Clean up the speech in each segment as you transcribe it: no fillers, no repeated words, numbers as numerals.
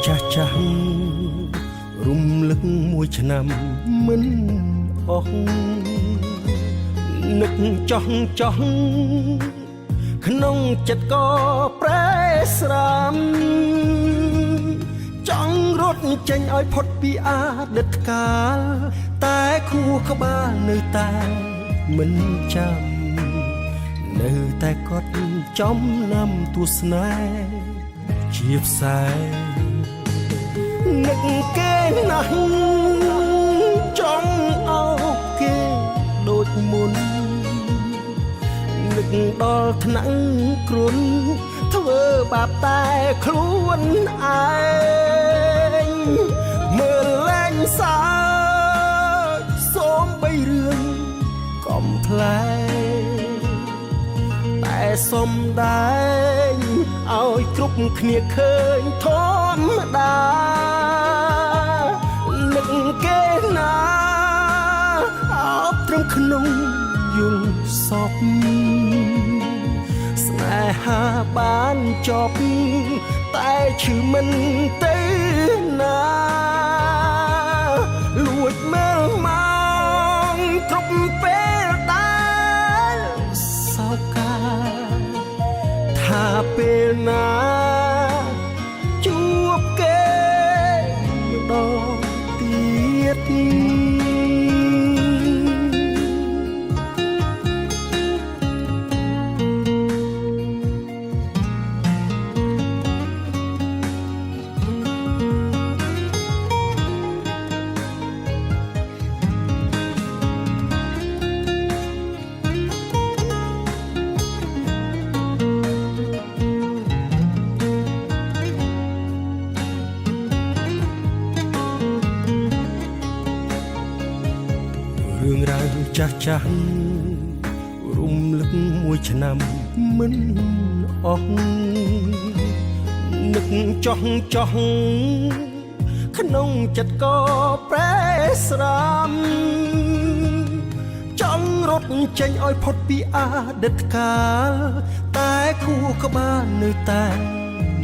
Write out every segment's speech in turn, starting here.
ចាស់ចាស់រំលឹកមួយឆ្នាំមិនអស់នឹកចោះក្នុងចិត្តក៏ប្រែស្រាំចង់រត់ចេញឲ្យផុតពីអតីតកាលតែខួរក្បាលនៅតែមិនចាំនៅតែកត់ចំណាំទស្សនាជាផ្សែងនឹកគេណាស់ចង់អោបគេដូចមុននឹកដល់ថ្នាក់គ្រុនធ្វើបាបតែខ្លួនឯងមើលលែងសើចសូមបីរឿងកំថ្លែងតែសុំដែរឲ្យគ្រប់គ្នាឃើញធម្មតានឹកគេណាអោបត្រឹមក្នុងយល់សពស្នេហាបានចប់តែឈឺមិនទៅណាលួចមើលមកគ្រប់ពេលដែលសោកកាថាពេលណាជួបគេម្ដងទៀតរឿងរ៉ាវចាស់ចាស់រំលឹកមួយឆ្នាំមិនអស់នឹកចោះក្នុងចិត្តក៏ប្រែស្រាំចង់រត់ចេញឲ្យផុតពីអតីតកាលតែខួរក្បាលនៅតែ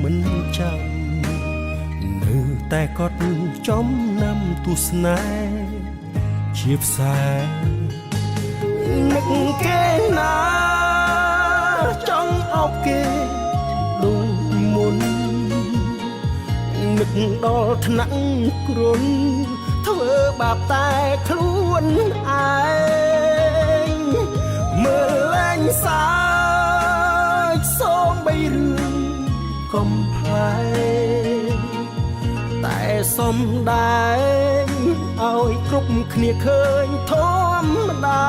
មិនចាំនៅតែកត់ចំណាំទស្សនាជាផ្សែងនឹកគេណាចង់អោបគេដូចមុននឹកដល់ថ្នាក់គ្រុនធ្វើបាបតែខ្លួនឯងមើលលែងសើចសូមបីរឿងកំប្លែងតែសុំដែរឲ្យគ្រប់គ្នាឃើញធម្មតា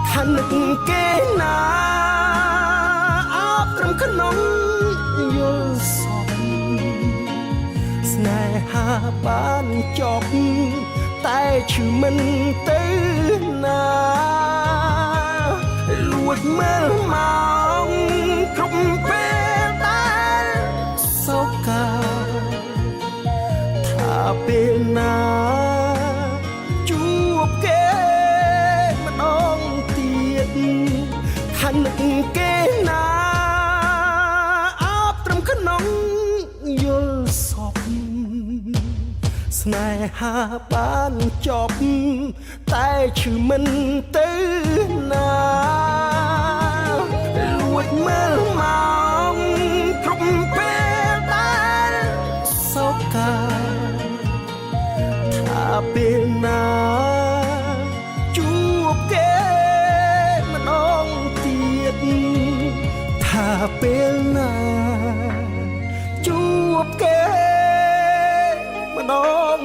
ថានឹកគេណាអោបត្រឹមក្នុងយល់សពស្នេហាបានចប់តែឈឺមិនទៅណាលួចមើលមកគ្រប់ពេលដែលសោកកាថាពេលណាជួបគេម្ដងទៀតថានឹកគេណាអោបត្រឹមក្នុងយល់សពស្នេហាបានចប់តែឈឺមិនទៅណាលួចមើលមកគ្រប់ពេលដែលសោកកាថាពេលណាជួបគេម្ដងទៀតថាពេលណាជួបគេម្ដង